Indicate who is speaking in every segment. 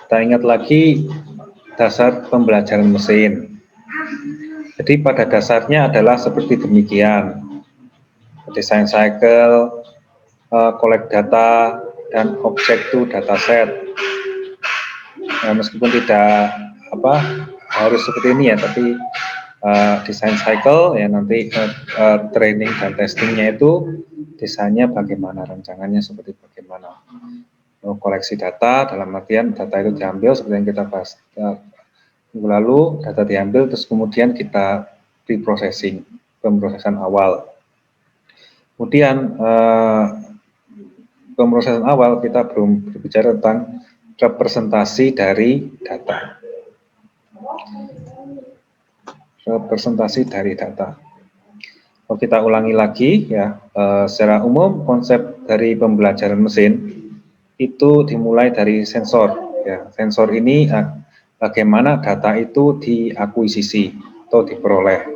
Speaker 1: Kita ingat lagi dasar pembelajaran mesin. Jadi pada dasarnya adalah seperti demikian. Design cycle, collect data, dan object to dataset. Meskipun tidak harus seperti ini ya, tapi design cycle ya nanti training dan testingnya itu desainnya bagaimana, rancangannya seperti bagaimana. Koleksi data dalam artian data itu diambil seperti yang kita bahas minggu lalu, data diambil terus kemudian kita pre-processing, pemrosesan awal. Kemudian pemrosesan awal kita belum berbicara tentang representasi dari data. Representasi dari data. Kalau kita ulangi lagi ya, secara umum konsep dari pembelajaran mesin itu dimulai dari sensor. Ya, sensor ini bagaimana data itu diakuisisi atau diperoleh.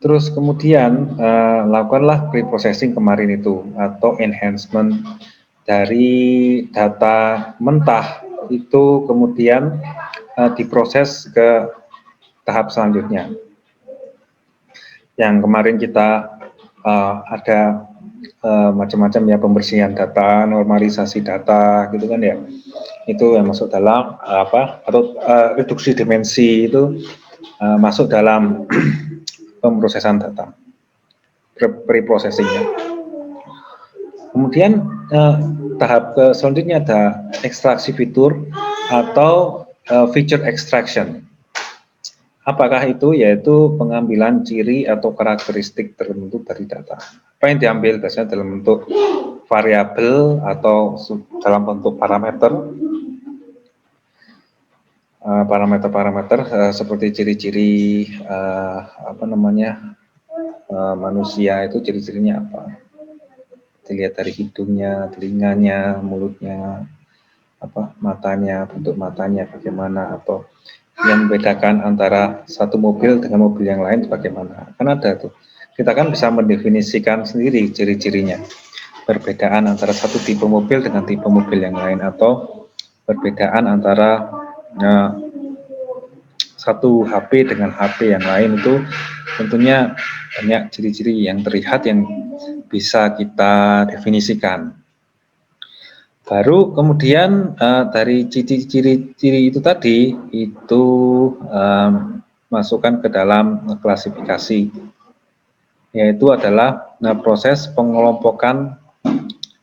Speaker 1: Terus kemudian lakukanlah pre-processing kemarin itu atau enhancement dari data mentah itu kemudian diproses ke tahap selanjutnya. Yang kemarin kita ada macam-macam ya, pembersihan data, normalisasi data gitu kan ya. Itu yang masuk dalam atau reduksi dimensi itu masuk dalam pemrosesan data, pre-processingnya. Kemudian tahap selanjutnya ada ekstraksi fitur atau feature extraction. Apakah itu? Yaitu pengambilan ciri atau karakteristik tertentu dari data. Apa yang diambil biasanya dalam bentuk variabel atau dalam bentuk parameter. Parameter-parameter seperti ciri-ciri manusia itu ciri-cirinya apa? Dilihat dari hidungnya, telinganya, mulutnya, matanya, bentuk matanya bagaimana, atau yang membedakan antara satu mobil dengan mobil yang lain bagaimana. Kan ada tuh. Kita kan bisa mendefinisikan sendiri ciri-cirinya. Perbedaan antara satu tipe mobil dengan tipe mobil yang lain, atau perbedaan antara satu HP dengan HP yang lain, itu tentunya banyak ciri-ciri yang terlihat yang bisa kita definisikan. Baru kemudian dari ciri-ciri itu tadi itu masukkan ke dalam klasifikasi, yaitu adalah proses pengelompokan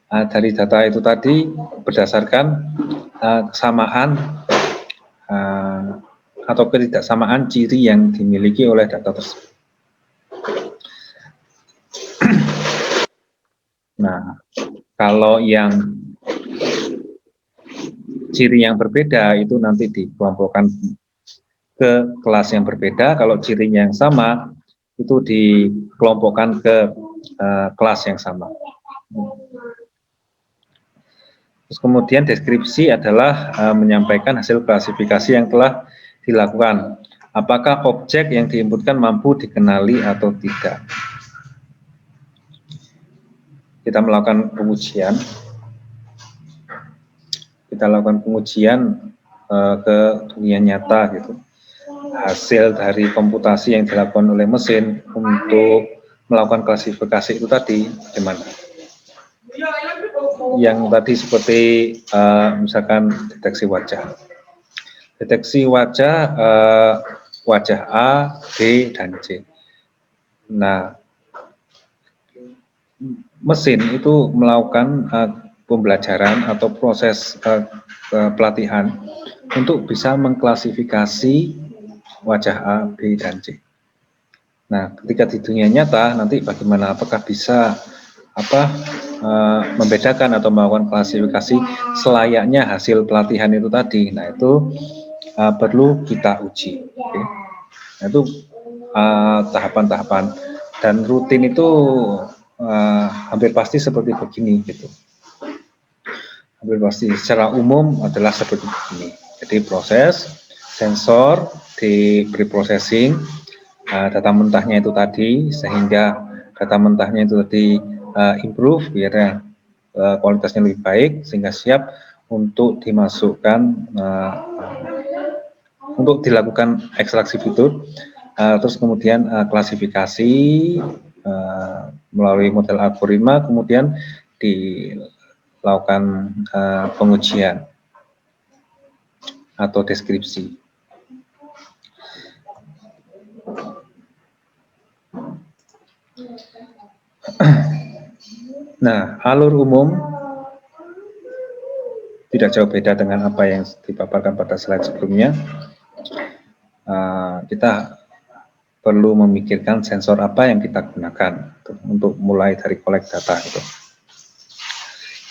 Speaker 1: dari data itu tadi berdasarkan kesamaan atau ketidaksamaan ciri yang dimiliki oleh data tersebut. Nah, kalau yang ciri yang berbeda itu nanti dikelompokkan ke kelas yang berbeda. Kalau cirinya yang sama itu dikelompokkan ke kelas yang sama. Terus kemudian deskripsi adalah menyampaikan hasil klasifikasi yang telah dilakukan. Apakah objek yang diinputkan mampu dikenali atau tidak? Kita melakukan pengujian. Kita lakukan pengujian ke dunia nyata gitu. Hasil dari komputasi yang dilakukan oleh mesin untuk melakukan klasifikasi itu tadi gimana? Yang tadi seperti misalkan deteksi wajah. Deteksi wajah wajah A, B, dan C. Nah, mesin itu melakukan pembelajaran atau proses pelatihan untuk bisa mengklasifikasi wajah A, B, dan C. Nah, ketika di dunia nyata nanti bagaimana? Apakah bisa membedakan atau melakukan klasifikasi selayaknya hasil pelatihan itu tadi? Nah, itu perlu kita uji. Okay? Nah, itu tahapan-tahapan dan rutin itu hampir pasti seperti begini gitu. Hampir pasti secara umum adalah seperti ini. Jadi proses sensor di pre-processing data mentahnya itu tadi, sehingga data mentahnya itu tadi improve biar kualitasnya lebih baik sehingga siap untuk dimasukkan untuk dilakukan ekstraksi fitur, terus kemudian klasifikasi melalui model algoritma, kemudian dilakukan pengujian atau deskripsi. Nah, alur umum tidak jauh beda dengan apa yang dipaparkan pada slide sebelumnya. Kita perlu memikirkan sensor apa yang kita gunakan untuk mulai dari collect data itu.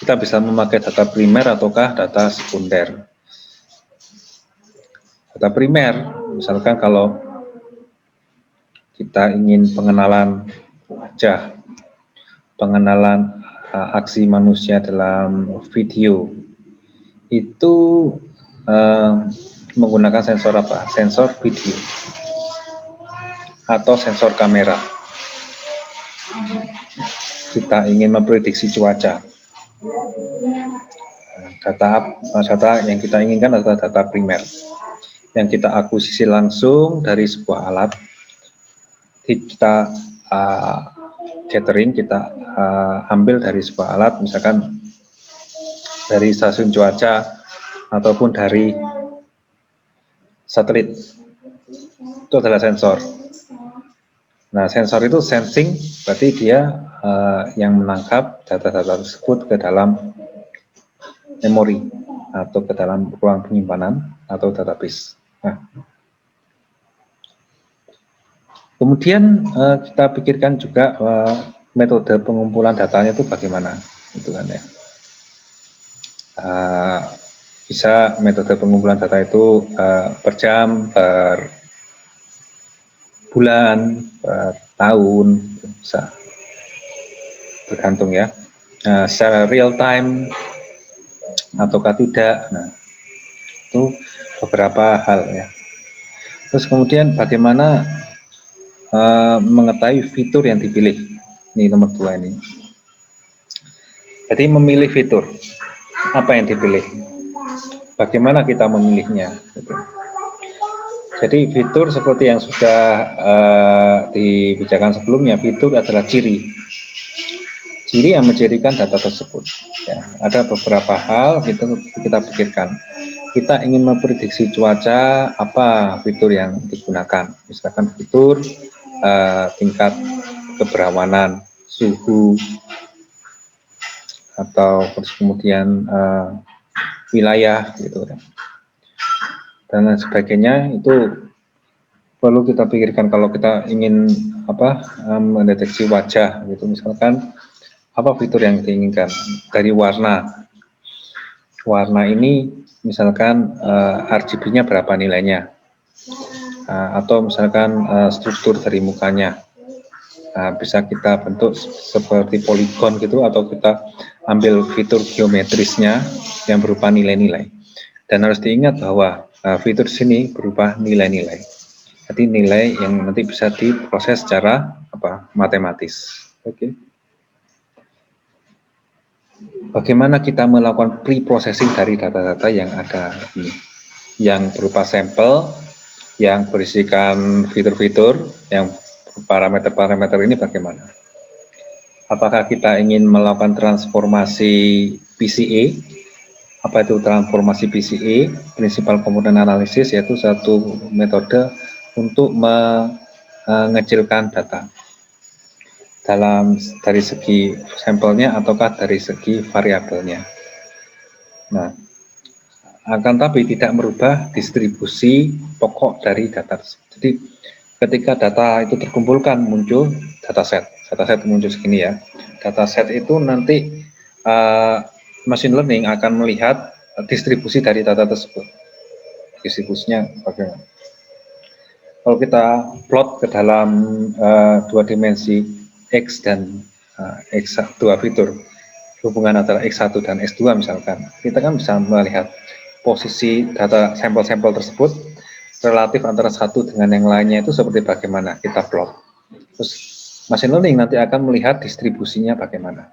Speaker 1: Kita bisa memakai data primer ataukah data sekunder. Data primer, misalkan kalau kita ingin pengenalan wajah, pengenalan aksi manusia dalam video, itu menggunakan sensor apa? Sensor video atau sensor kamera. Kita ingin memprediksi cuaca. Data yang kita inginkan adalah data primer yang kita akuisisi langsung dari sebuah alat. Kita gathering, kita ambil dari sebuah alat, misalkan dari stasiun cuaca ataupun dari satelit. Itu adalah sensor. Nah, sensor itu sensing, berarti dia yang menangkap data-data tersebut ke dalam memori atau ke dalam ruang penyimpanan atau database. Nah, kemudian kita pikirkan juga metode pengumpulan datanya itu bagaimana, gitu kan ya. Bisa metode pengumpulan data itu per jam, per bulan, per tahun, bisa tergantung ya. Secara real time ataukah tidak. Nah, itu beberapa hal ya. Terus kemudian bagaimana mengetahui fitur yang dipilih. Ini nomor 2 ini. Jadi memilih fitur, apa yang dipilih? Bagaimana kita memilihnya? Gitu. Jadi fitur seperti yang sudah dibicarakan sebelumnya, fitur adalah ciri yang menjadikan data tersebut. Ya, ada beberapa hal kita pikirkan. Kita ingin memprediksi cuaca, apa fitur yang digunakan? Misalkan fitur tingkat keberawanan, suhu, atau kemudian wilayah, gitu kan. Dan lain sebagainya, itu perlu kita pikirkan kalau kita ingin mendeteksi wajah, gitu. Misalkan apa fitur yang diinginkan dari warna ini, misalkan RGB-nya berapa nilainya, atau misalkan struktur dari mukanya, bisa kita bentuk seperti poligon gitu, atau kita ambil fitur geometrisnya yang berupa nilai-nilai. Dan harus diingat bahwa fitur sini berupa nilai-nilai. Jadi nilai yang nanti bisa diproses secara matematis. Oke. Bagaimana kita melakukan pre-processing dari data-data yang ada ini, yang berupa sampel, yang berisikan fitur-fitur, yang parameter-parameter ini bagaimana? Apakah kita ingin melakukan transformasi PCA? Apa itu transformasi PCA? Principal Component Analysis, yaitu satu metode untuk mengecilkan data dari segi sampelnya ataukah dari segi variabelnya. Nah, akan tapi tidak merubah distribusi pokok dari data tersebut. Jadi ketika data itu terkumpulkan, muncul dataset muncul segini ya. Dataset itu nanti machine learning akan melihat distribusi dari data tersebut. Distribusinya bagaimana? Kalau kita plot ke dalam dua dimensi X dan X, dua fitur, hubungan antara X1 dan X2 misalkan, kita kan bisa melihat posisi data sampel-sampel tersebut relatif antara satu dengan yang lainnya itu seperti bagaimana kita plot. Terus machine learning nanti akan melihat distribusinya bagaimana.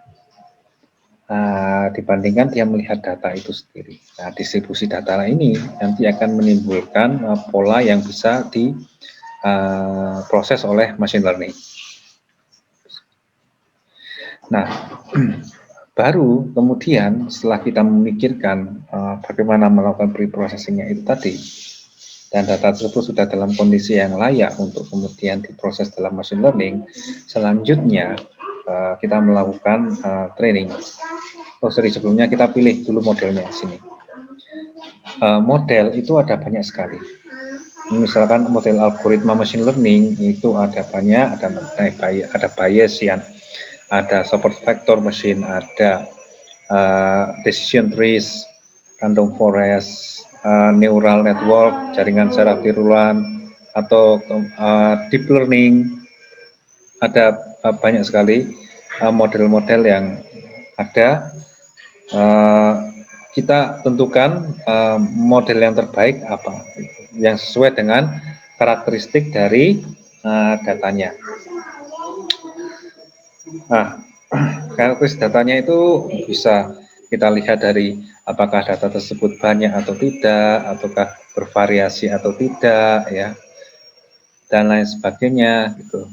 Speaker 1: dibandingkan dia melihat data itu sendiri. Nah, distribusi data ini nanti akan menimbulkan pola yang bisa diproses oleh machine learning. Nah, baru kemudian setelah kita memikirkan bagaimana melakukan pre-processingnya itu tadi, dan data tersebut sudah dalam kondisi yang layak untuk kemudian diproses dalam machine learning, selanjutnya kita melakukan training. Sebelumnya kita pilih dulu modelnya di sini. Model itu ada banyak sekali. Misalkan model algoritma machine learning itu ada banyak, ada Bayesian, ada support vector machine, ada decision trees, random forest, neural network, jaringan saraf tiruan, atau deep learning. Ada banyak sekali model-model yang ada. Kita tentukan model yang terbaik apa, yang sesuai dengan karakteristik dari datanya. Nah, karakteristik datanya itu bisa kita lihat dari apakah data tersebut banyak atau tidak, ataukah bervariasi atau tidak, ya, dan lain sebagainya, gitu.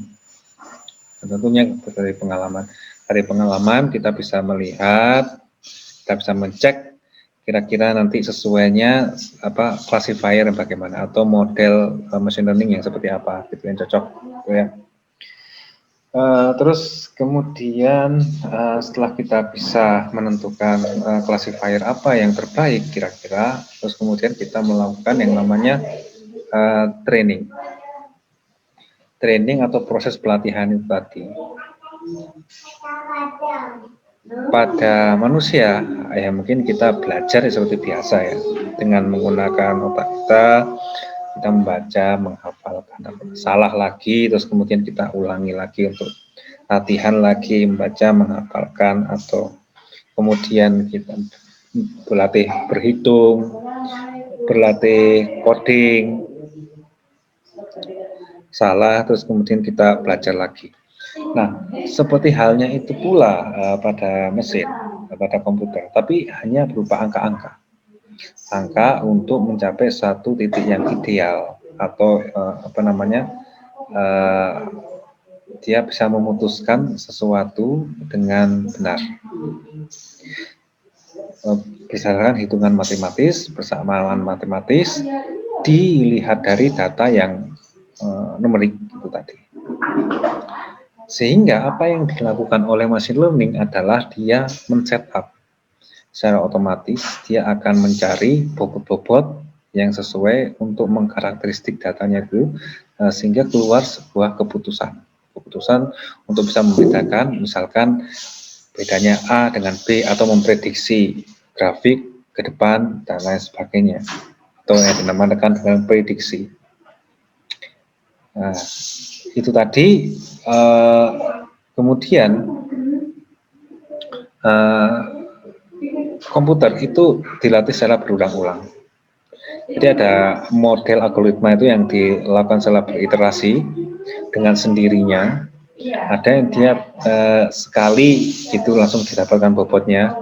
Speaker 1: Dan tentunya dari pengalaman. Dari pengalaman kita bisa melihat, kita bisa mencek kira-kira nanti sesuainya apa classifier bagaimana atau model machine learning yang seperti apa, gitu yang cocok, gitu ya. Terus kemudian setelah kita bisa menentukan classifier apa yang terbaik kira-kira, terus kemudian kita melakukan yang namanya training atau proses pelatihan itu tadi. Pada manusia ya mungkin kita belajar seperti biasa ya, dengan menggunakan otak kita membaca, menghafalkan, salah lagi, terus kemudian kita ulangi lagi untuk latihan lagi, membaca, menghafalkan, atau kemudian kita berlatih berhitung, berlatih coding, salah, terus kemudian kita belajar lagi. Nah, seperti halnya itu pula pada mesin, pada komputer, tapi hanya berupa angka-angka. Angka untuk mencapai satu titik yang ideal, atau dia bisa memutuskan sesuatu dengan benar berdasarkan hitungan matematis, persamaan matematis, dilihat dari data yang numerik itu tadi. Sehingga apa yang dilakukan oleh machine learning adalah dia men-setup secara otomatis, dia akan mencari bobot-bobot yang sesuai untuk mengkarakteristik datanya itu, sehingga keluar sebuah keputusan untuk bisa membedakan misalkan bedanya A dengan B, atau memprediksi grafik ke depan dan lain sebagainya, atau yang dinamakan dengan prediksi. Nah, itu tadi. Kemudian komputer itu dilatih secara berulang-ulang. Jadi ada model algoritma itu yang dilakukan secara beriterasi dengan sendirinya. Ada yang dia sekali gitu langsung didapatkan bobotnya.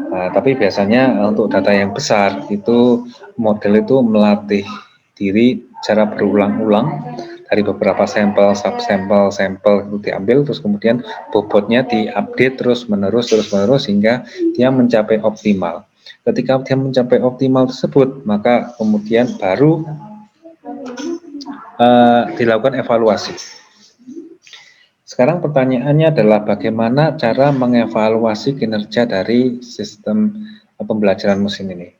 Speaker 1: Tapi biasanya untuk data yang besar itu model itu melatih diri secara berulang-ulang dari beberapa sampel, sampel itu diambil, terus kemudian bobotnya diupdate terus-menerus hingga dia mencapai optimal. Ketika dia mencapai optimal tersebut, maka kemudian baru dilakukan evaluasi. Sekarang pertanyaannya adalah bagaimana cara mengevaluasi kinerja dari sistem pembelajaran mesin ini.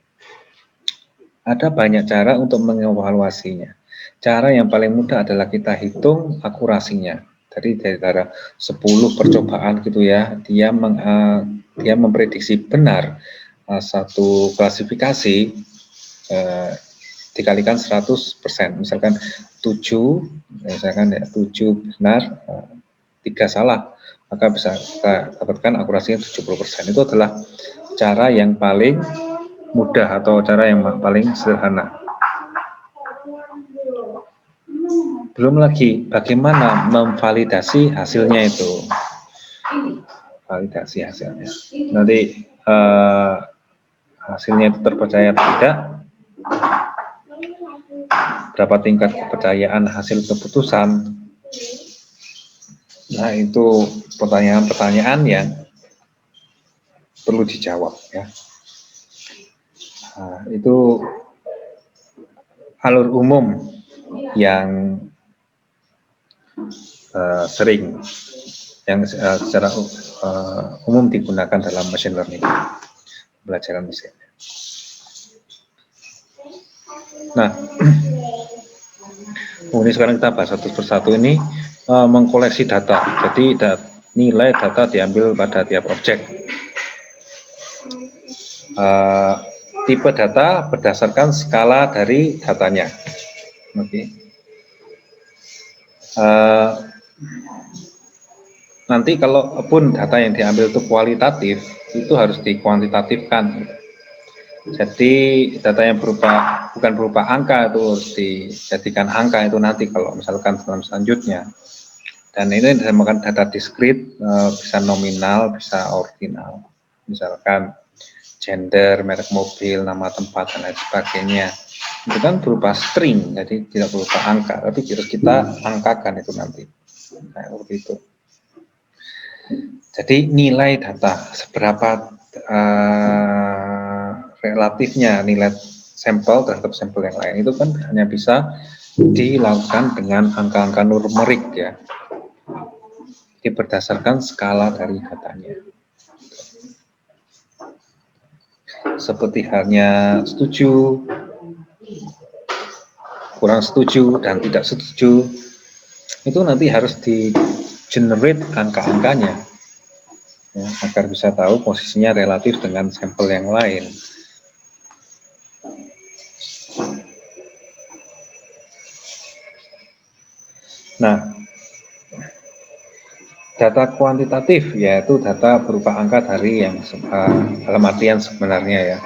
Speaker 1: Ada banyak cara untuk mengevaluasinya. Cara yang paling mudah adalah kita hitung akurasinya. Jadi dari 10 percobaan gitu ya, dia memprediksi benar satu klasifikasi dikalikan 100%. Misalkan 7 benar, 3 salah, maka bisa kita dapatkan akurasinya 70%. Itu adalah cara yang paling mudah atau cara yang paling sederhana. Belum lagi bagaimana memvalidasi hasilnya itu. validasi hasilnya. Nanti hasilnya itu terpercaya atau tidak, berapa tingkat kepercayaan hasil keputusan. Nah, itu pertanyaan-pertanyaan yang perlu dijawab ya. Nah, itu alur umum yang sering yang secara umum digunakan dalam machine learning, pembelajaran mesin. Nah, kemudian sekarang kita bahas satu persatu ini, mengkoleksi data. Jadi nilai data diambil pada tiap objek. Tipe data berdasarkan skala dari datanya. Oke. Nanti kalaupun data yang diambil itu kualitatif, itu harus dikuantitatifkan. Jadi data yang bukan berupa angka itu harus dijadikan angka itu nanti kalau misalkan dalam selanjutnya. Dan ini dinamakan data diskrit, bisa nominal, bisa ordinal. Misalkan gender, merek mobil, nama tempat, dan lain sebagainya. Itu kan berupa string, jadi tidak berupa angka, tapi harus kita angkakan itu nanti. Nah, seperti itu. Jadi nilai data, seberapa relatifnya nilai sampel terhadap sampel yang lain, itu kan hanya bisa dilakukan dengan angka-angka numerik ya. Jadi berdasarkan skala dari datanya. Seperti halnya setuju, kurang setuju, dan tidak setuju, itu nanti harus di generate angka-angkanya ya, agar bisa tahu posisinya relatif dengan sampel yang lain. Nah, data kuantitatif yaitu data berupa angka dari yang dalam artian sebenarnya ya.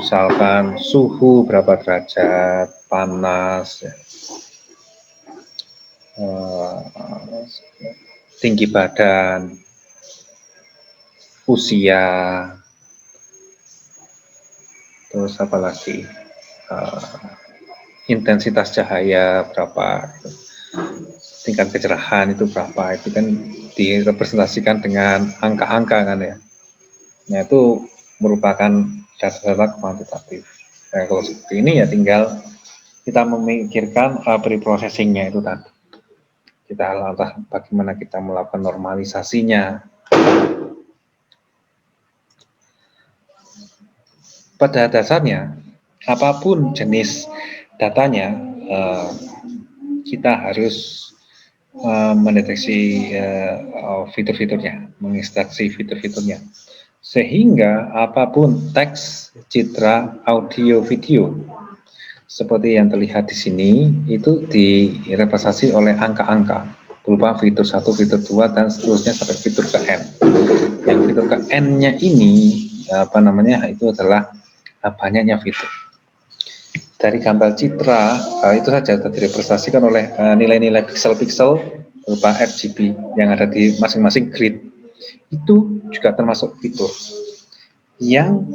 Speaker 1: Misalkan suhu berapa derajat, panas, ya, tinggi badan, usia, terus apa lagi, intensitas cahaya berapa, tingkat kecerahan itu berapa, itu kan direpresentasikan dengan angka-angka kan ya. Nah, itu merupakan data-data kuantitatif. Nah, kalau seperti ini ya tinggal kita memikirkan preprocessingnya itu tadi. Kita lantas bagaimana kita melakukan normalisasinya. Pada dasarnya, apapun jenis datanya, kita harus mendeteksi fitur-fiturnya, mengekstraksi fitur-fiturnya. Sehingga apapun teks, citra, audio, video, seperti yang terlihat di sini, itu direpresentasi oleh angka-angka berupa fitur 1, fitur 2, dan seterusnya sampai fitur ke N. Yang fitur ke N-nya ini, itu adalah banyaknya fitur. Dari gambar citra, itu saja direpresentasikan oleh nilai-nilai piksel-piksel berupa RGB yang ada di masing-masing grid. Itu juga termasuk fitur yang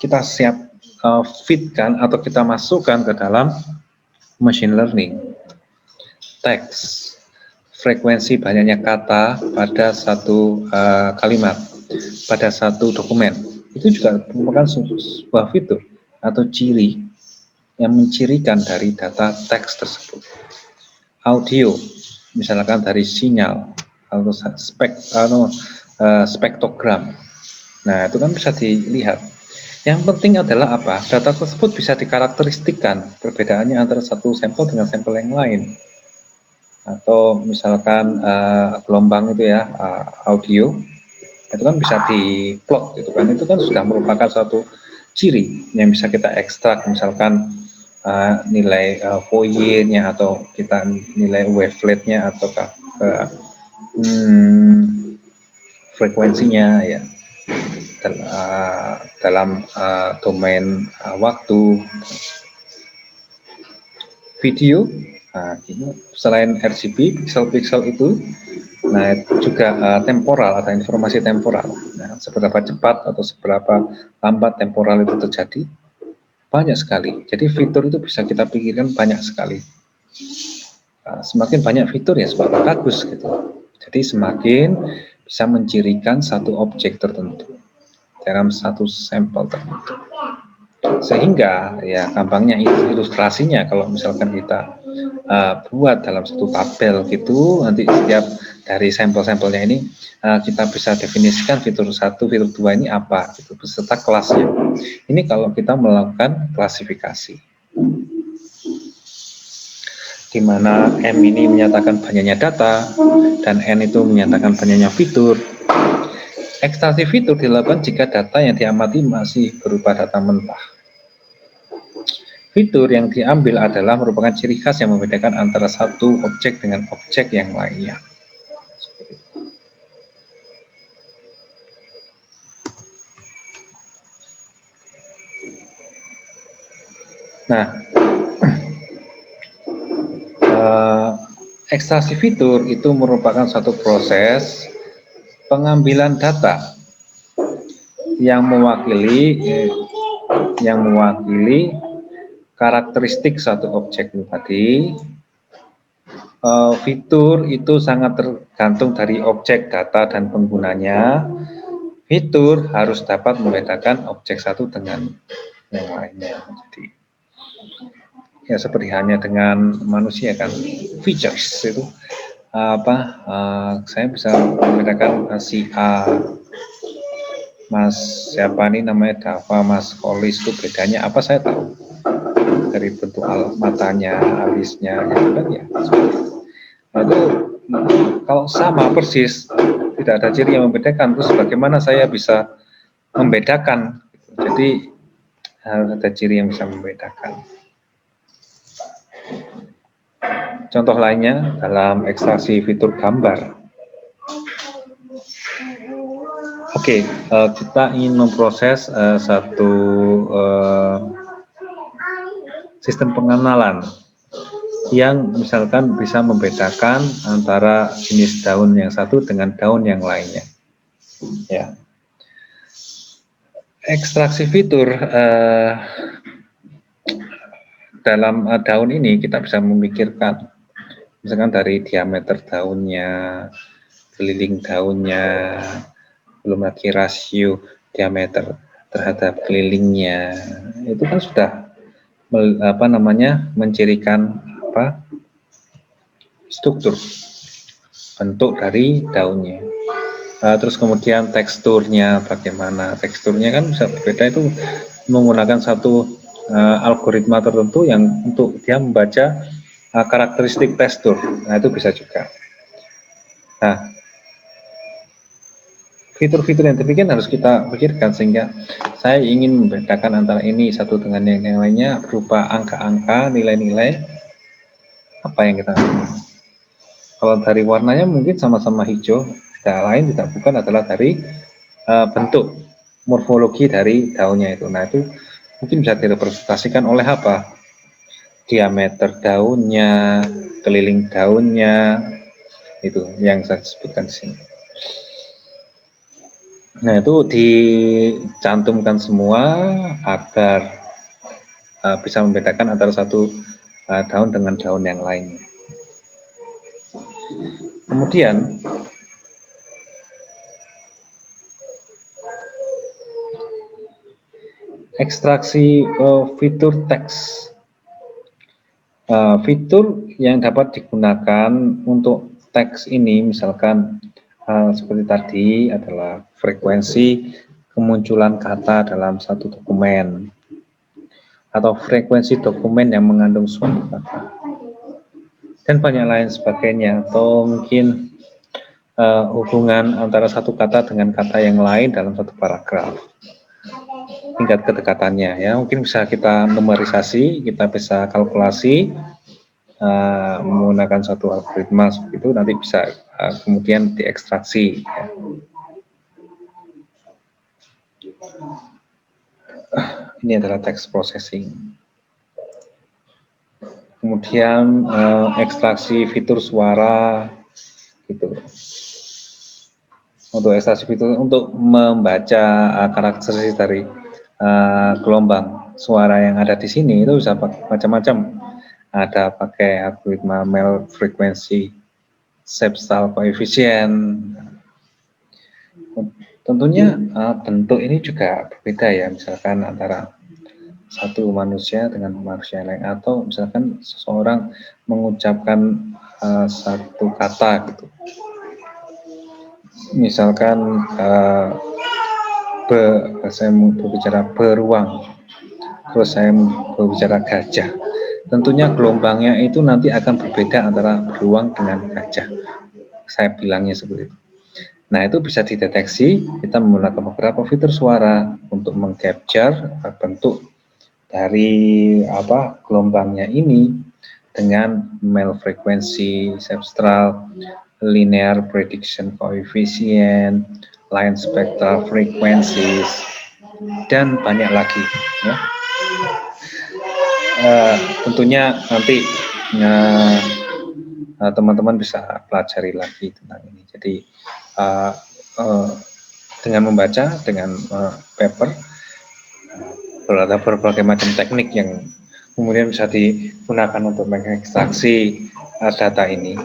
Speaker 1: kita fitkan atau kita masukkan ke dalam machine learning. Teks, frekuensi banyaknya kata pada satu kalimat, pada satu dokumen, itu juga merupakan sebuah fitur atau ciri yang mencirikan dari data teks tersebut. Audio, misalkan dari sinyal atau spektrogram. Nah, itu kan bisa dilihat. Yang penting adalah apa? Data tersebut bisa dikarakteristikkan perbedaannya antara satu sampel dengan sampel yang lain. Atau misalkan gelombang itu ya, audio, itu kan bisa diplot gitu kan. Itu kan sudah merupakan suatu ciri yang bisa kita ekstrak, misalkan nilai Fourier-nya atau kita nilai wavelet-nya atau frekuensinya ya dalam domain waktu. Video, selain RGB, pixel-pixel itu Nah, itu juga temporal, ada informasi temporal. Nah, seberapa cepat atau seberapa lambat temporal itu terjadi, banyak sekali. Jadi fitur itu bisa kita pikirkan banyak sekali. Semakin banyak fitur ya semakin bagus gitu. Jadi semakin bisa mencirikan satu objek tertentu dalam satu sampel tertentu. Sehingga ya gampangnya ilustrasinya kalau misalkan kita buat dalam satu tabel gitu, nanti setiap dari sampel-sampelnya ini kita bisa definisikan fitur 1, fitur 2 ini apa gitu, beserta kelasnya. Ini kalau kita melakukan klasifikasi, di mana M ini menyatakan banyaknya data dan N itu menyatakan banyaknya fitur. Ekstraksi fitur dilakukan jika data yang diamati masih berupa data mentah. Fitur yang diambil adalah merupakan ciri khas yang membedakan antara satu objek dengan objek yang lainnya. Nah, ekstraksi fitur itu merupakan satu proses pengambilan data yang mewakili karakteristik satu objek tadi. Fitur itu sangat tergantung dari objek, data, dan penggunanya. Fitur harus dapat membedakan objek satu dengan yang lainnya. Jadi, ya seperti halnya dengan manusia kan, features itu saya bisa membedakan si A, Mas siapa nih namanya Dava, Mas Kolis itu bedanya apa saya tahu dari bentuk matanya, alisnya, gitu kan ya. Nah, itu kalau sama persis tidak ada ciri yang membedakan, terus bagaimana saya bisa membedakan? Jadi harus ada ciri yang bisa membedakan. Contoh lainnya dalam ekstraksi fitur gambar. Oke, kita ingin memproses satu sistem pengenalan yang misalkan bisa membedakan antara jenis daun yang satu dengan daun yang lainnya. Ya. Ekstraksi fitur dalam daun ini kita bisa memikirkan misalkan dari diameter daunnya, keliling daunnya, belum lagi rasio diameter terhadap kelilingnya. Itu kan sudah mencirikan struktur bentuk dari daunnya. Terus kemudian teksturnya bagaimana? Teksturnya kan bisa berbeda, itu menggunakan satu algoritma tertentu yang untuk dia membaca karakteristik tekstur. Nah, itu bisa juga. Nah, fitur-fitur yang demikian harus kita pikirkan sehingga saya ingin membedakan antara ini satu dengan yang lainnya berupa angka-angka, nilai-nilai apa yang kita. Kalau dari warnanya mungkin sama-sama hijau, tidak lain tidak bukan adalah dari bentuk morfologi dari daunnya itu. Nah, itu mungkin bisa direpresentasikan oleh apa? Diameter daunnya, keliling daunnya, itu yang saya sebutkan di sini. Nah, itu dicantumkan semua agar bisa membedakan antara satu daun dengan daun yang lainnya. Kemudian ekstraksi fitur teks. Fitur yang dapat digunakan untuk teks ini misalkan seperti tadi adalah frekuensi kemunculan kata dalam satu dokumen atau frekuensi dokumen yang mengandung suatu kata dan banyak lain sebagainya, atau mungkin hubungan antara satu kata dengan kata yang lain dalam satu paragraf, tingkat kedekatannya ya, mungkin bisa kita numerisasi, kita bisa kalkulasi menggunakan satu algoritma seperti itu, nanti bisa kemudian diekstraksi ya. Ini adalah text processing. Kemudian ekstraksi fitur suara gitu. Untuk ekstraksi fitur untuk membaca karakteristik dari gelombang suara yang ada di sini itu bisa macam-macam. Ada pakai algoritma Mel frequency, substral coefficient. Tentunya bentuk ini juga berbeda ya, misalkan antara satu manusia dengan manusia lain, atau misalkan seseorang mengucapkan satu kata gitu. Misalkan saya berbicara beruang, terus saya berbicara gajah. Tentunya gelombangnya itu nanti akan berbeda antara beruang dengan gajah. Saya bilangnya seperti itu. Nah, itu bisa dideteksi. Kita menggunakan beberapa fitur suara untuk mengcapture bentuk dari gelombangnya ini dengan Mel frequency, substral, linear prediction coefficient, line spectral frequencies, dan banyak lagi. Ya. Tentunya nanti teman-teman bisa pelajari lagi tentang ini. Jadi dengan membaca, dengan paper, ada berbagai macam teknik yang kemudian bisa digunakan untuk mengekstraksi data ini.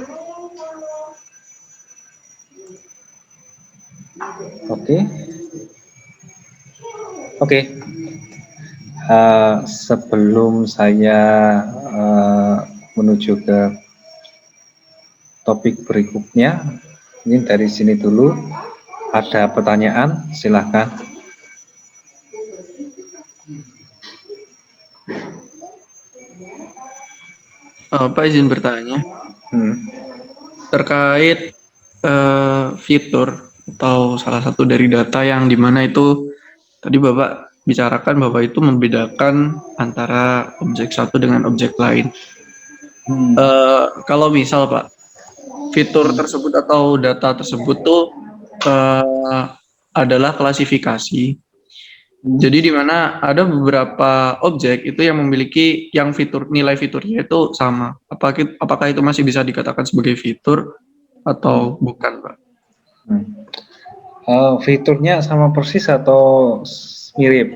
Speaker 1: Oke. Sebelum saya menuju ke topik berikutnya, ini dari sini dulu. Ada pertanyaan, silahkan.
Speaker 2: Pak izin bertanya terkait fitur atau salah satu dari data yang dimana itu tadi Bapak bicarakan bahwa itu membedakan antara objek satu dengan objek lain. Kalau misal Pak, fitur tersebut atau data tersebut tuh adalah klasifikasi. Jadi di mana ada beberapa objek itu yang memiliki nilai fiturnya itu sama. Apakah itu masih bisa dikatakan sebagai fitur atau bukan, Pak?
Speaker 1: Fiturnya sama persis atau mirip?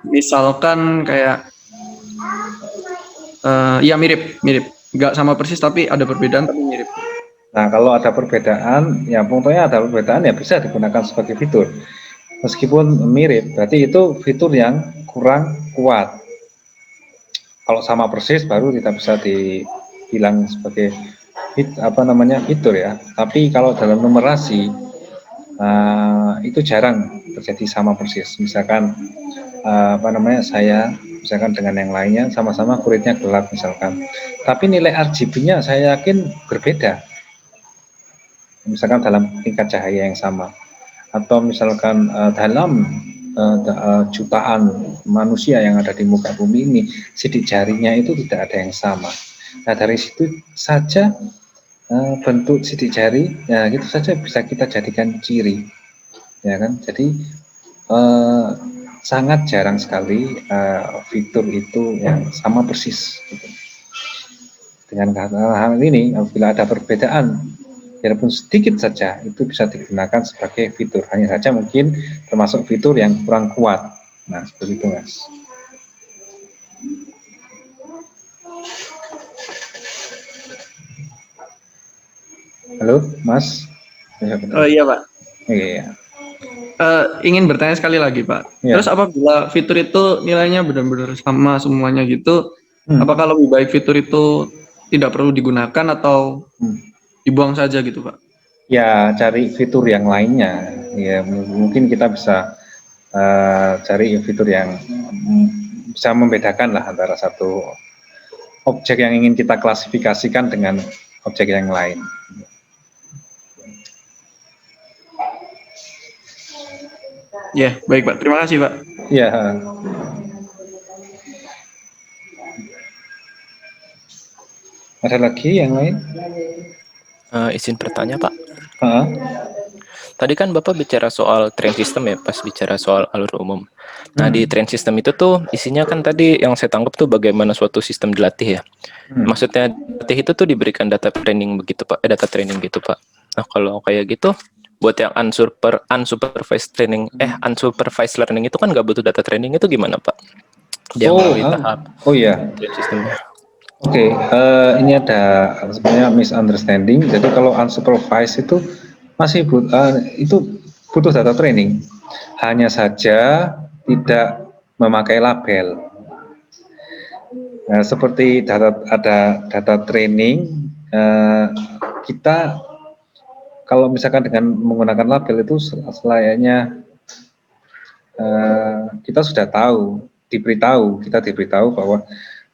Speaker 2: Misalkan kayak ya mirip, nggak sama persis tapi ada perbedaan tapi mirip.
Speaker 1: Nah, kalau ada perbedaan, ya pokoknya ada perbedaan ya bisa digunakan sebagai fitur. Meskipun mirip, berarti itu fitur yang kurang kuat. Kalau sama persis baru tidak bisa dibilang sebagai fitur ya. Tapi kalau dalam numerasi itu jarang terjadi sama persis. Misalkan saya misalkan dengan yang lainnya sama-sama kuritnya gelap misalkan. Tapi nilai RGB-nya saya yakin berbeda. Misalkan dalam tingkat cahaya yang sama, atau misalkan dalam jutaan manusia yang ada di muka bumi ini, sidik jarinya itu tidak ada yang sama. Nah, dari situ saja bentuk sidik jari, ya itu saja bisa kita jadikan ciri, ya kan? Jadi sangat jarang sekali fitur itu yang sama persis. Gitu. Dengan hal ini, apabila ada perbedaan biarpun sedikit saja, itu bisa digunakan sebagai fitur. Hanya saja mungkin termasuk fitur yang kurang kuat. Nah, seperti itu, Mas. Halo, Mas.
Speaker 2: Iya, Pak.
Speaker 1: Iya.
Speaker 2: Ingin bertanya sekali lagi, Pak. Ya. Terus apabila fitur itu nilainya benar-benar sama semuanya gitu, apakah lebih baik fitur itu tidak perlu digunakan atau dibuang saja gitu, Pak?
Speaker 1: Ya, cari fitur yang lainnya. Ya, mungkin kita bisa cari fitur yang bisa membedakan lah antara satu objek yang ingin kita klasifikasikan dengan objek yang lain.
Speaker 2: Ya, baik Pak. Terima kasih Pak.
Speaker 1: Ya. Ada lagi yang lain?
Speaker 3: Izin bertanya Pak. Tadi kan Bapak bicara soal train system ya, pas bicara soal alur umum. Nah di train system itu tuh isinya kan tadi yang saya tangkap tuh bagaimana suatu sistem dilatih ya. Maksudnya dilatih itu tuh diberikan data training begitu Pak, data training gitu Pak. Nah, kalau kayak gitu, buat yang unsupervised learning itu kan nggak butuh data training, itu gimana, Pak? Dia melalui tahap
Speaker 1: Oh ya,
Speaker 3: train sistemnya.
Speaker 1: oke. Ini ada sebenarnya misunderstanding. Jadi kalau unsupervised itu itu butuh data training. Hanya saja tidak memakai label. Nah, seperti ada data training, kita kalau misalkan dengan menggunakan label itu selayaknya kita sudah tahu, kita diberitahu bahwa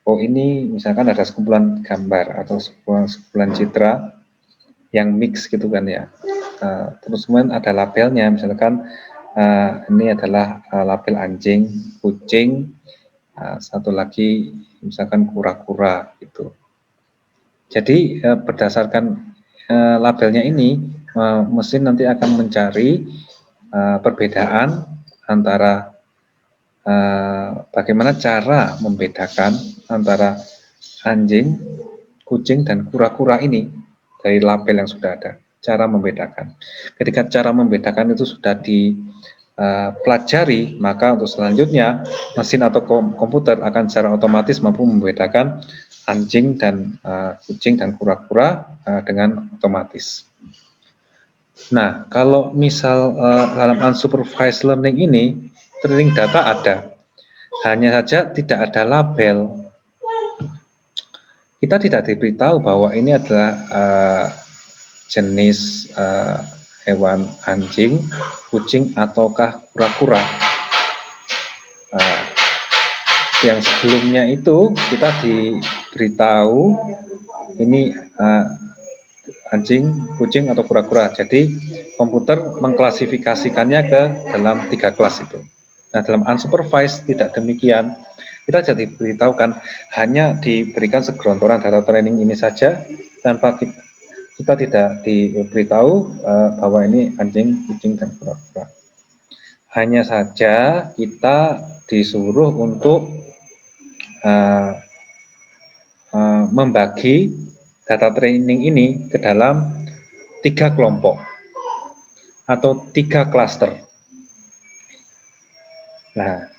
Speaker 1: oh ini misalkan ada sekumpulan gambar atau sekumpulan citra yang mix gitu kan ya. Terus kemudian ada labelnya, misalkan ini adalah label anjing, kucing, satu lagi misalkan kura-kura gitu. Jadi berdasarkan labelnya ini, mesin nanti akan mencari perbedaan antara bagaimana cara membedakan antara anjing, kucing, dan kura-kura ini dari label yang sudah ada. Cara membedakan. Ketika cara membedakan itu sudah dipelajari, maka untuk selanjutnya mesin atau komputer akan secara otomatis mampu membedakan anjing dan kucing dan kura-kura dengan otomatis. Nah, kalau misal dalam unsupervised learning ini, training data ada, hanya saja tidak ada label. Kita tidak diberitahu bahwa ini adalah jenis hewan anjing, kucing, ataukah kura-kura. Yang sebelumnya itu kita diberitahu ini anjing, kucing, atau kura-kura. Jadi komputer mengklasifikasikannya ke dalam 3 kelas itu. Nah, dalam unsupervised tidak demikian. Kita jadi diberitahukan hanya diberikan segelontoran data training ini saja tanpa kita tidak diberitahu bahwa ini anjing, kucing, dan kura-kura. Hanya saja kita disuruh untuk membagi data training ini ke dalam 3 kelompok atau 3 klaster. Nah,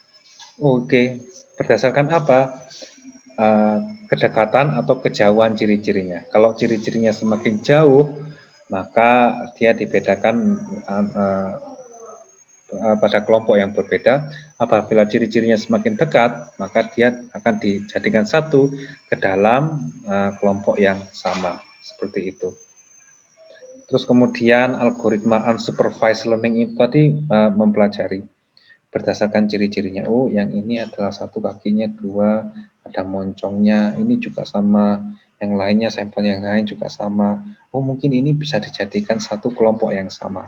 Speaker 1: berdasarkan apa? Kedekatan atau kejauhan ciri-cirinya. Kalau ciri-cirinya semakin jauh, maka dia dibedakan pada kelompok yang berbeda. Apabila ciri-cirinya semakin dekat, maka dia akan dijadikan satu ke dalam kelompok yang sama, seperti itu. Terus kemudian algoritma unsupervised learning itu tadi mempelajari berdasarkan ciri-cirinya. Oh, yang ini adalah satu kakinya 2, ada moncongnya, ini juga sama, yang lainnya sampel yang lain juga sama. Oh, mungkin ini bisa dijadikan satu kelompok yang sama.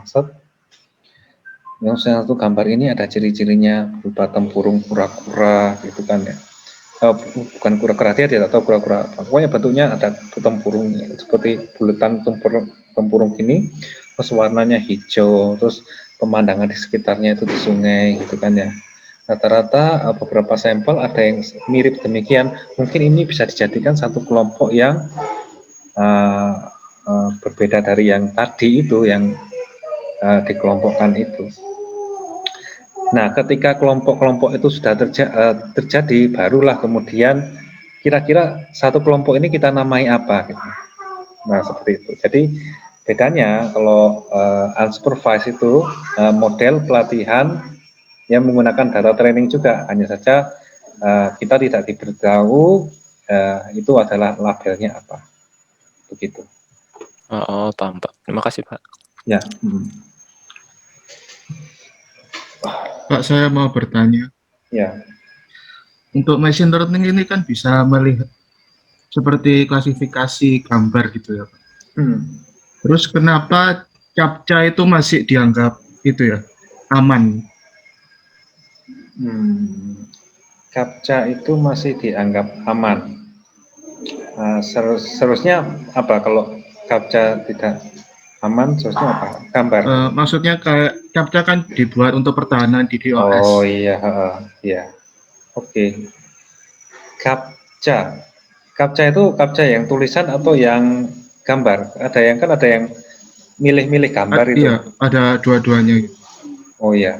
Speaker 1: Yang satu gambar ini ada ciri-cirinya berupa tempurung kura-kura gitu kan ya. Bukan kura-kura, dia tidak tahu kura-kura. Pokoknya bentuknya ada tempurung seperti buletan tempurung ini, terus warnanya hijau, terus pemandangan di sekitarnya itu di sungai gitu kan ya. Rata-rata beberapa sampel ada yang mirip demikian. Mungkin ini bisa dijadikan satu kelompok yang berbeda dari yang tadi itu, yang dikelompokkan itu. Nah, ketika kelompok-kelompok itu sudah terjadi, barulah kemudian kira-kira satu kelompok ini kita namai apa gitu. Nah, seperti itu. Jadi bedanya kalau unsupervised itu model pelatihan yang menggunakan data training juga, hanya saja kita tidak diberitahu itu adalah labelnya apa. Begitu.
Speaker 3: Oh, paham, Pak. Terima kasih, Pak.
Speaker 1: Ya.
Speaker 4: Pak, saya mau bertanya.
Speaker 1: Ya.
Speaker 4: Untuk machine learning ini kan bisa melihat seperti klasifikasi gambar gitu ya, Pak. Terus kenapa CAPTCHA itu masih dianggap itu ya aman?
Speaker 1: CAPTCHA itu masih dianggap aman. Seharusnya apa kalau CAPTCHA tidak aman? Seharusnya apa? Gambar.
Speaker 4: Maksudnya kayak CAPTCHA kan dibuat untuk pertahanan di DOS.
Speaker 1: Oh iya, iya. Oke. CAPTCHA itu CAPTCHA yang tulisan atau yang gambar? Ada yang milih-milih gambar itu.
Speaker 4: Iya, ada dua-duanya.
Speaker 1: Oh ya.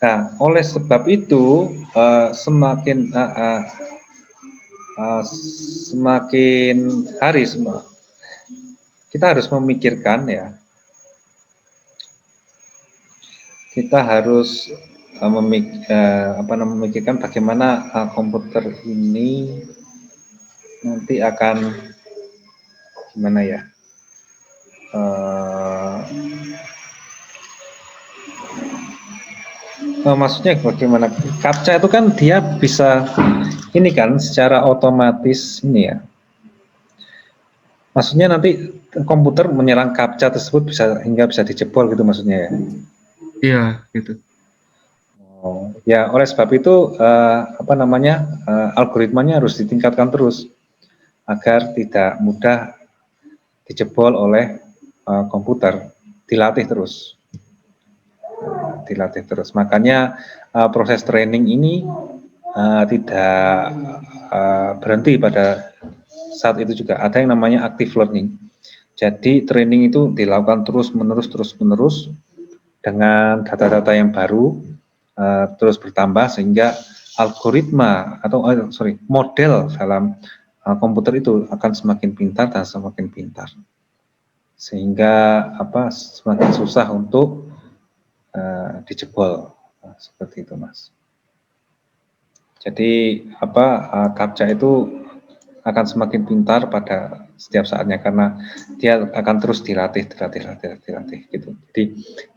Speaker 1: Nah, oleh sebab itu semakin hari kita harus memikirkan ya. Kita harus memikirkan bagaimana komputer ini nanti akan gimana ya? Maksudnya bagaimana? CAPTCHA itu kan dia bisa ini kan secara otomatis ini ya. Maksudnya nanti komputer menyerang CAPTCHA tersebut hingga bisa dijebol gitu maksudnya ya?
Speaker 4: Iya, gitu.
Speaker 1: Oh, ya oleh sebab itu algoritmanya harus ditingkatkan terus agar tidak mudah dijebol oleh komputer, dilatih terus. Makanya proses training ini tidak berhenti pada saat itu juga. Ada yang namanya active learning. Jadi training itu dilakukan terus-menerus dengan data-data yang baru terus bertambah sehingga algoritma atau model dalam komputer itu akan semakin pintar dan semakin pintar. Sehingga semakin susah untuk dijebol seperti itu, Mas. Jadi CAPTCHA itu akan semakin pintar pada setiap saatnya karena dia akan terus dilatih gitu. Jadi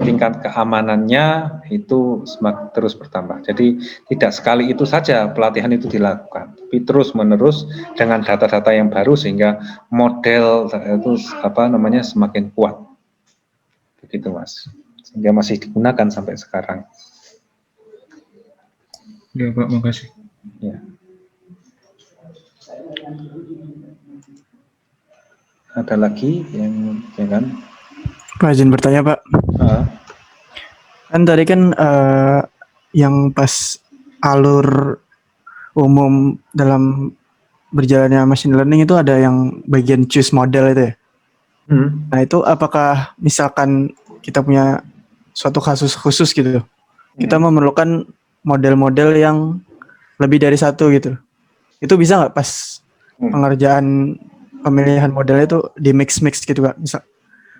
Speaker 1: tingkat keamanannya itu semakin terus bertambah. Jadi tidak sekali itu saja pelatihan itu dilakukan, tapi terus menerus dengan data-data yang baru sehingga model itu semakin kuat. Begitu, Mas. Sehingga masih digunakan sampai sekarang.
Speaker 4: Ya, Pak, makasih.
Speaker 1: Ya. Ada lagi yang kan?
Speaker 5: Pak, izin bertanya, Pak. Kan tadi kan yang pas alur umum dalam berjalannya machine learning itu ada yang bagian choose model itu ya. Nah itu apakah misalkan kita punya suatu kasus khusus gitu, kita memerlukan model-model yang lebih dari satu gitu, itu bisa nggak pas pengerjaan pemilihan modelnya itu di mix gitu Kak?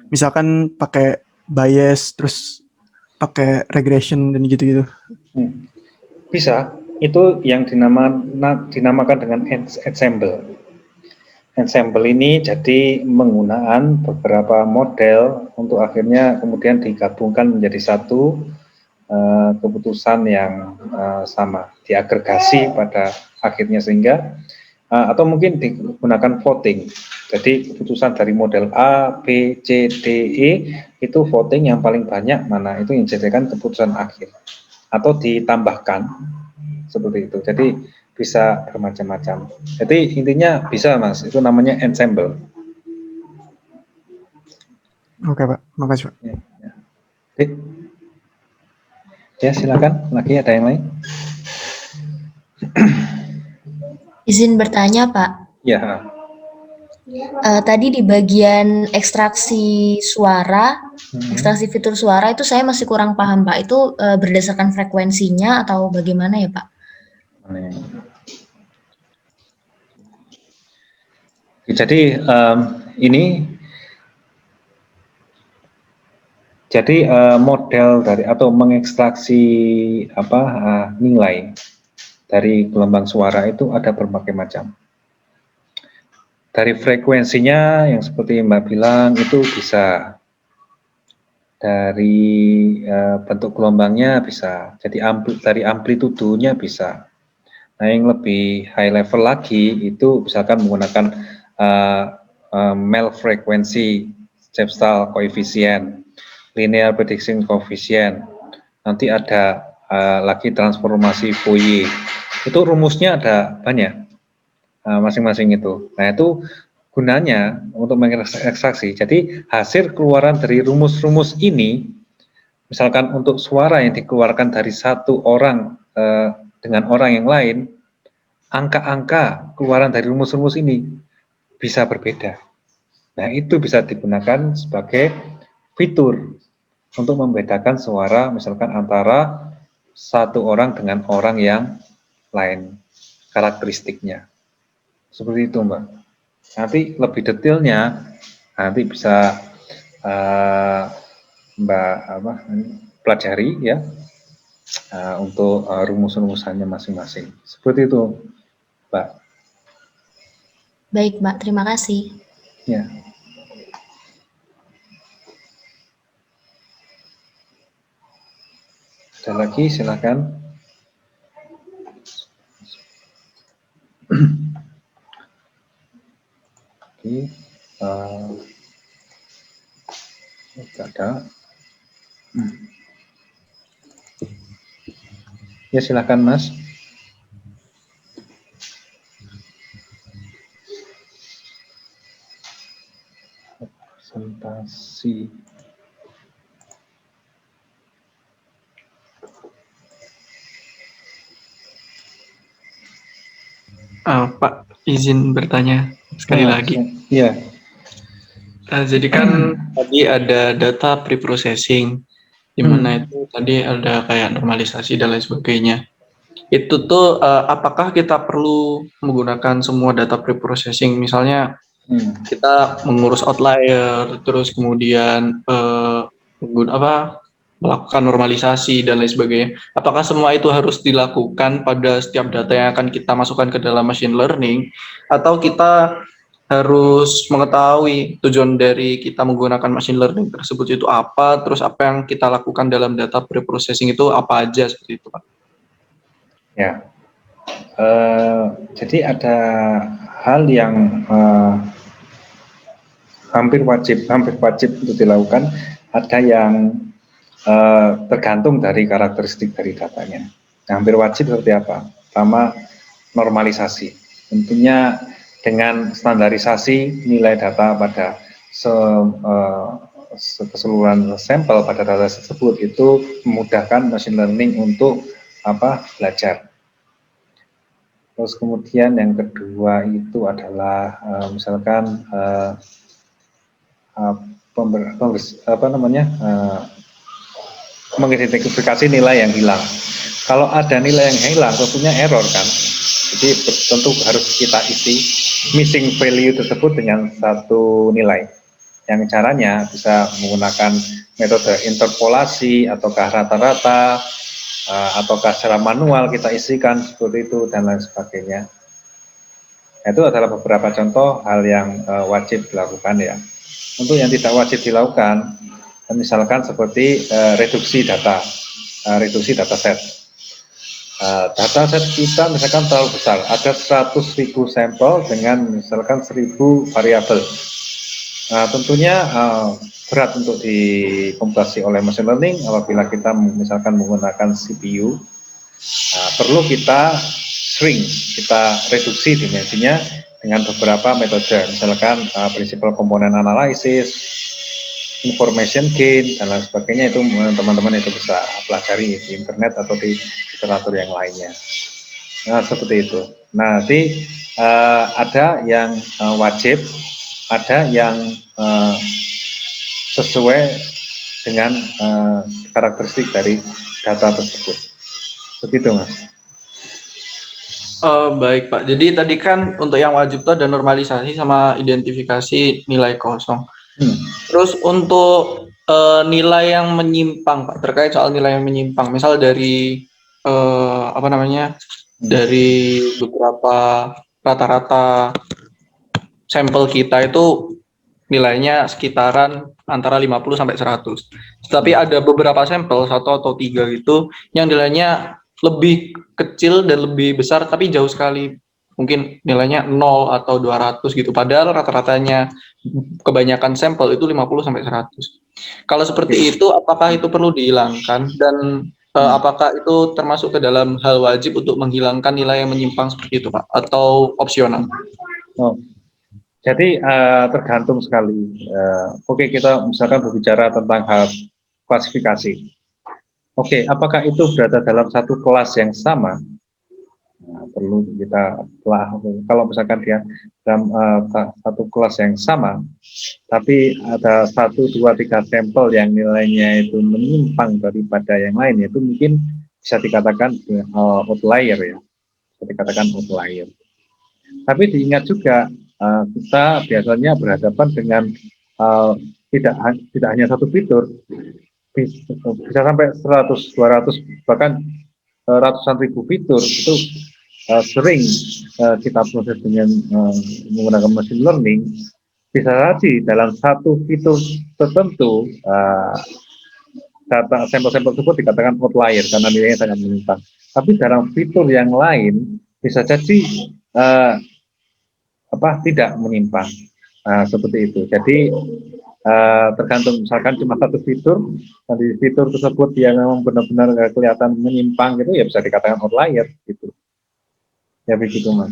Speaker 5: Misalkan pakai bias terus pakai regression dan gitu-gitu.
Speaker 1: Bisa. Itu yang dinamakan dengan ensemble. Ensemble ini jadi menggunakan beberapa model untuk akhirnya kemudian digabungkan menjadi satu keputusan yang sama, diagregasi pada akhirnya sehingga atau mungkin digunakan voting. Jadi keputusan dari model A, B, C, D, E itu voting yang paling banyak mana itu yang dijadikan keputusan akhir atau ditambahkan seperti itu. Jadi bisa bermacam-macam. Jadi intinya bisa, Mas, itu namanya ensemble.
Speaker 5: Oke, Pak, makasih, Pak.
Speaker 1: Ya, silakan. Lagi ada yang lain?
Speaker 6: Izin bertanya, Pak.
Speaker 1: Ya.
Speaker 6: Tadi di bagian ekstraksi suara, ekstraksi fitur suara itu saya masih kurang paham, Pak. Itu berdasarkan frekuensinya atau bagaimana ya, Pak?
Speaker 1: Jadi model dari atau mengekstraksi nilai dari gelombang suara itu ada berbagai macam. Dari frekuensinya yang seperti Mbak bilang itu bisa, dari bentuk gelombangnya bisa, jadi dari amplitudonya bisa. Nah, yang lebih high level lagi itu misalkan menggunakan Mel frekuensi, Chebyshev coefficient, linear prediction coefficient. Nanti ada lagi transformasi Fourier. Itu rumusnya ada banyak masing-masing itu. Nah, itu gunanya untuk mengekstraksi. Jadi hasil keluaran dari rumus-rumus ini, misalkan untuk suara yang dikeluarkan dari satu orang dengan orang yang lain, angka-angka keluaran dari rumus-rumus ini bisa berbeda. Nah, itu bisa digunakan sebagai fitur untuk membedakan suara misalkan antara satu orang dengan orang yang lain karakteristiknya. Seperti itu Mbak. Nanti lebih detailnya nanti bisa Mbak pelajari ya untuk rumus-rumusannya masing-masing. Seperti itu Mbak.
Speaker 6: Baik Mbak, terima kasih.
Speaker 1: Ya. Ada lagi silakan. Oke, tidak ada. Ya silakan Mas. Presentasi.
Speaker 2: Pak, izin bertanya sekali lagi.
Speaker 1: Iya.
Speaker 2: Jadi kan tadi ada data preprocessing, di mana itu tadi ada kayak normalisasi dan lain sebagainya. Itu tuh apakah kita perlu menggunakan semua data preprocessing? Misalnya kita mengurus outlier, terus kemudian melakukan normalisasi dan lain sebagainya. Apakah semua itu harus dilakukan pada setiap data yang akan kita masukkan ke dalam machine learning, atau kita harus mengetahui tujuan dari kita menggunakan machine learning tersebut itu apa, terus apa yang kita lakukan dalam data preprocessing itu apa aja, seperti itu Pak?
Speaker 1: Ya, jadi ada hal yang hampir wajib untuk dilakukan, ada yang tergantung dari karakteristik dari datanya. Hampir wajib seperti apa? Pertama, normalisasi. Tentunya dengan standarisasi nilai data pada keseluruhan sampel pada data tersebut itu memudahkan machine learning untuk belajar. Terus kemudian yang kedua itu adalah misalkan mengidentifikasi nilai yang hilang. Kalau ada nilai yang hilang, tentunya error kan. Jadi tentu harus kita isi missing value tersebut dengan satu nilai. Yang caranya bisa menggunakan metode interpolasi ataukah rata-rata, ataukah secara manual kita isikan seperti itu dan lain sebagainya. Itu adalah beberapa contoh hal yang wajib dilakukan ya. Untuk yang tidak wajib dilakukan, misalkan seperti reduksi dataset. Dataset kita misalkan terlalu besar, ada 100.000 sampel dengan misalkan 1.000 variabel. Tentunya berat untuk dikomputasi oleh machine learning apabila kita misalkan menggunakan CPU. Perlu kita shrink, kita reduksi dimensinya dengan beberapa metode, misalkan principal component analysis, information gain dan lain sebagainya. Itu teman-teman itu bisa pelajari di internet atau di literatur yang lainnya. Nah seperti itu. Nah nanti ada yang wajib, ada yang sesuai dengan karakteristik dari data tersebut. Begitu Mas.
Speaker 2: Baik Pak, jadi tadi kan untuk yang wajib itu ada normalisasi sama identifikasi nilai kosong. Terus untuk nilai yang menyimpang Pak, terkait soal nilai yang menyimpang, misal dari dari beberapa rata-rata sampel kita itu nilainya sekitaran antara 50 sampai 100. Tapi ada beberapa sampel, 1 atau 3 gitu, yang nilainya lebih kecil dan lebih besar, tapi jauh sekali. Mungkin nilainya 0 atau 200 gitu. Padahal rata-ratanya kebanyakan sampel itu 50 sampai 100. Kalau seperti itu, apakah itu perlu dihilangkan? Dan apakah itu termasuk ke dalam hal wajib untuk menghilangkan nilai yang menyimpang seperti itu, Pak? Atau opsional?
Speaker 1: Jadi tergantung sekali. Oke, kita misalkan berbicara tentang hal klasifikasi. Oke, apakah itu berada dalam satu kelas yang sama? Nah, perlu kita telah. Kalau misalkan dia dalam satu kelas yang sama, tapi ada 1, 2, 3 sampel yang nilainya itu menyimpang daripada yang lain, itu mungkin bisa dikatakan outlier ya, bisa dikatakan outlier. Tapi diingat juga kita biasanya berhadapan dengan tidak hanya satu fitur, bisa sampai 100, 200, bahkan ratusan ribu fitur. Itu sering kita proses dengan menggunakan machine learning. Bisa jadi dalam satu fitur tertentu data sampel-sampel tersebut dikatakan outlier karena nilainya sangat menyimpang. Tapi dalam fitur yang lain bisa jadi tidak menyimpang, seperti itu. Jadi tergantung, misalkan cuma satu fitur, dan di fitur tersebut dia memang benar-benar kelihatan menyimpang gitu, ya bisa dikatakan outlier gitu. Ya begitu Mas.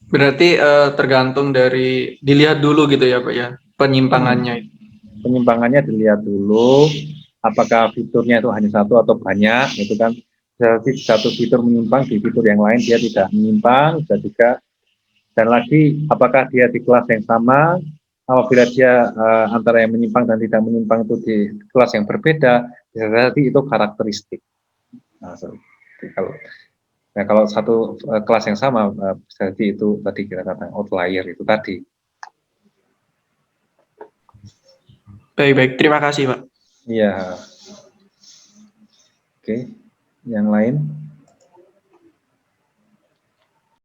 Speaker 2: Berarti tergantung dari dilihat dulu gitu ya Pak ya, penyimpangannya.
Speaker 1: Penyimpangannya dilihat dulu, apakah fiturnya itu hanya satu atau banyak, gitu kan. Jadi satu fitur menyimpang, di fitur yang lain dia tidak menyimpang, bisa juga. Dan lagi, apakah dia di kelas yang sama, apabila dia antara yang menyimpang dan tidak menyimpang itu di kelas yang berbeda, bisa jadi itu karakteristik. Nah, kalau satu kelas yang sama, bisa jadi itu tadi kita katakan outlier itu tadi.
Speaker 2: Baik, terima kasih Pak.
Speaker 1: Iya. Oke, yang lain?